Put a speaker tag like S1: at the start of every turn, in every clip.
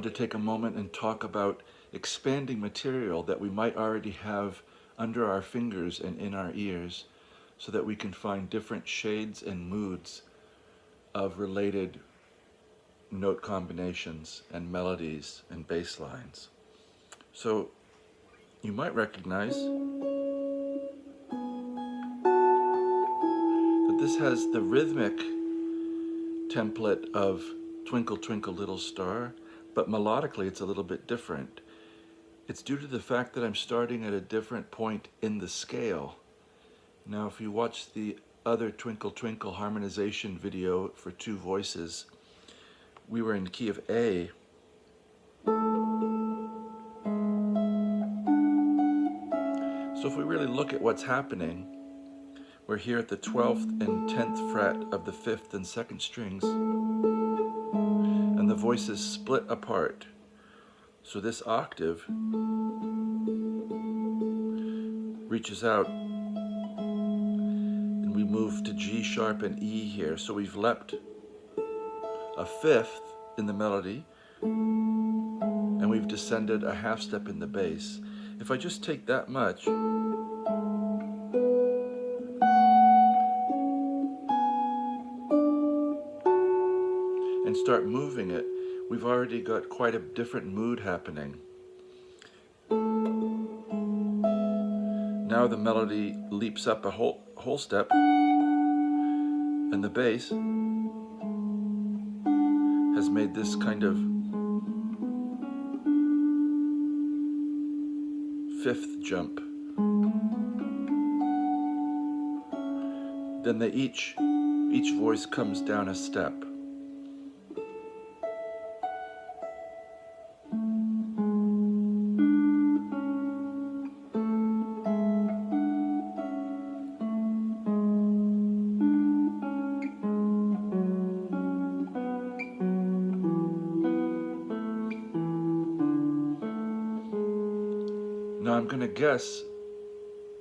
S1: to take a moment and talk about expanding material that we might already have under our fingers and in our ears, so that we can find different shades and moods of related note combinations and melodies and bass lines. So you might recognize that this has the rhythmic template of Twinkle Twinkle Little Star, but melodically it's a little bit different. It's due to the fact that I'm starting at a different point in the scale. Now, if you watch the other Twinkle Twinkle harmonization video for two voices, we were in the key of A. So if we really look at what's happening, we're here at the 12th and 10th fret of the 5th and 2nd strings, and the voice is split apart. So this octave reaches out, and we move to G sharp and E here. So we've leapt a 5th in the melody, and we've descended a half step in the bass. If I just take that much, and start moving it, we've already got quite a different mood happening. Now the melody leaps up a whole step, and the bass has made this kind of 5th jump. Then each voice comes down a step. Now I'm going to guess,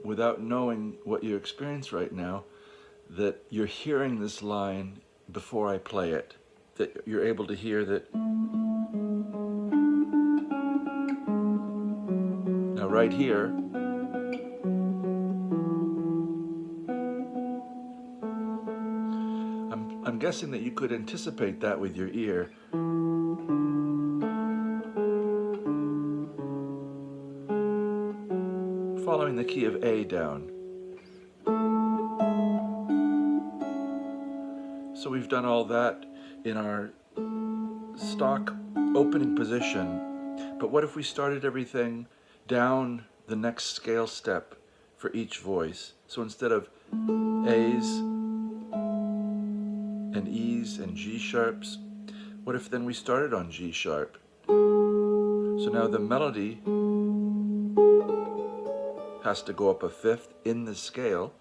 S1: without knowing what you experience right now, that you're hearing this line before I play it, that you're able to hear that. Now right here, I'm guessing that you could anticipate that with your ear. Following the key of A down. So we've done all that in our stock opening position, but what if we started everything down the next scale step for each voice? So instead of A's and E's and G sharps, what if then we started on G sharp? So now the melody has to go up a 5th in the scale,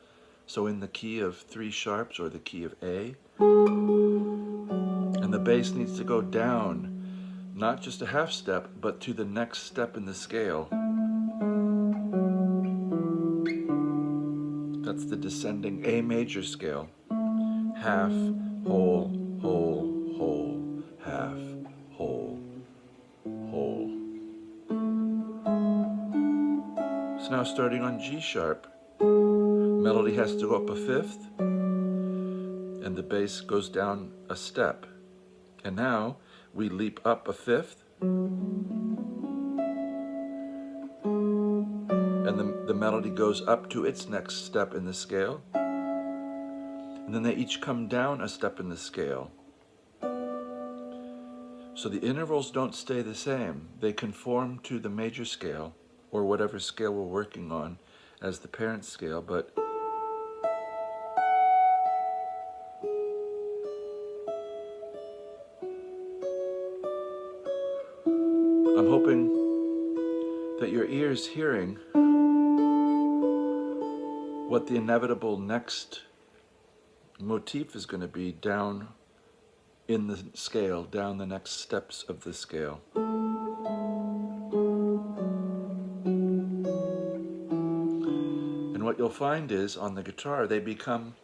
S1: so in the key of 3 sharps or the key of A, and the bass needs to go down, not just a half step, but to the next step in the scale. That's the descending A major scale. Half, whole, whole, whole, half, whole, whole. So now starting on G sharp, melody has to go up a 5th, and the bass goes down a step. And now we leap up a 5th, and the melody goes up to its next step in the scale, and then they each come down a step in the scale. So the intervals don't stay the same. They conform to the major scale, or whatever scale we're working on as the parent scale, but I'm hoping that your ear's hearing what the inevitable next motif is going to be down in the scale, down the next steps of the scale. And what you'll find is, on the guitar, they become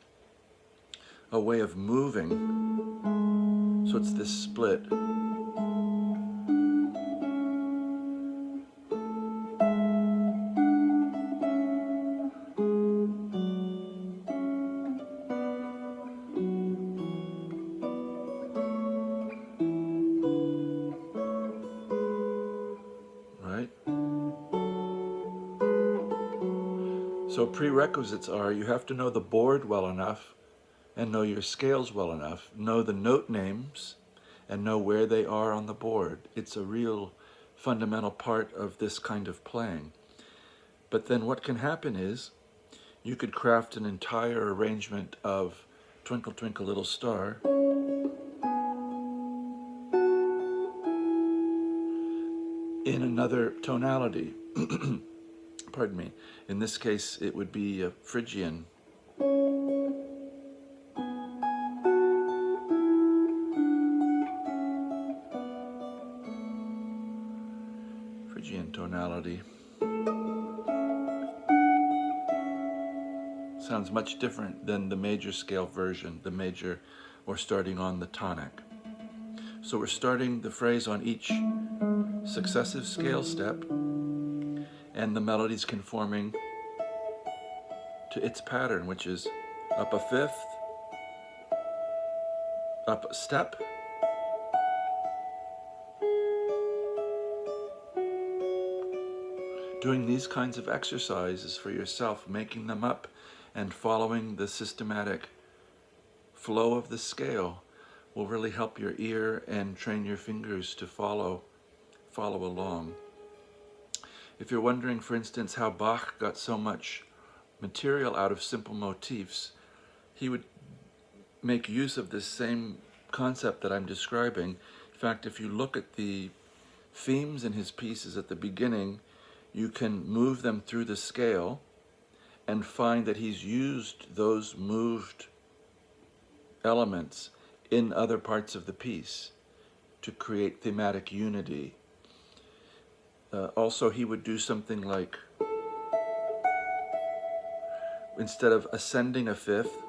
S1: a way of moving. So it's this split. So prerequisites are you have to know the board well enough and know your scales well enough, know the note names and know where they are on the board. It's a real fundamental part of this kind of playing. But then what can happen is you could craft an entire arrangement of Twinkle Twinkle Little Star in another tonality. Pardon me. In this case, it would be a Phrygian. Phrygian tonality. Sounds much different than the major scale version, the major, or starting on the tonic. So we're starting the phrase on each successive scale step, and the melody's conforming to its pattern, which is up a fifth, up a step, doing these kinds of exercises for yourself, making them up and following the systematic flow of the scale will really help your ear and train your fingers to follow along. If you're wondering, for instance, how Bach got so much material out of simple motifs, he would make use of this same concept that I'm describing. In fact, if you look at the themes in his pieces at the beginning, you can move them through the scale and find that he's used those moved elements in other parts of the piece to create thematic unity. Also, he would do something like, instead of ascending a fifth,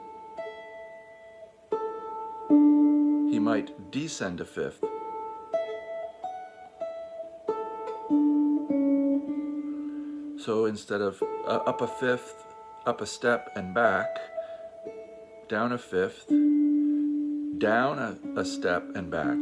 S1: he might descend a fifth. So instead of up a fifth, up a step and back, down a fifth, down a step and back.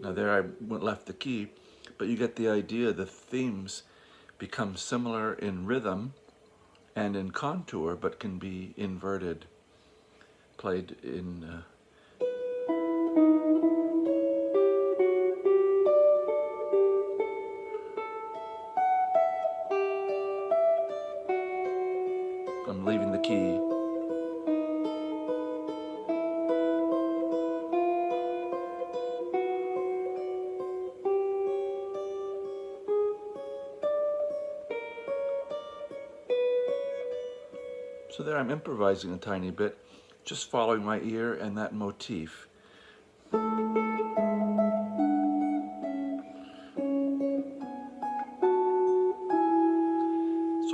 S1: Now there I left the key, but you get the idea. The themes become similar in rhythm and in contour, but can be inverted, played in I'm leaving the key. So there I'm improvising a tiny bit, just following my ear and that motif. So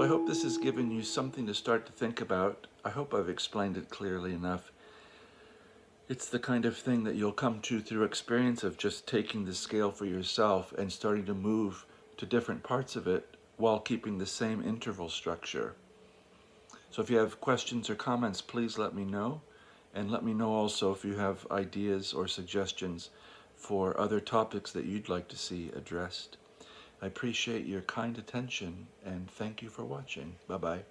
S1: I hope this has given you something to start to think about. I hope I've explained it clearly enough. It's the kind of thing that you'll come to through experience of just taking the scale for yourself and starting to move to different parts of it while keeping the same interval structure. So if you have questions or comments, please let me know. And let me know also if you have ideas or suggestions for other topics that you'd like to see addressed. I appreciate your kind attention and thank you for watching. Bye-bye.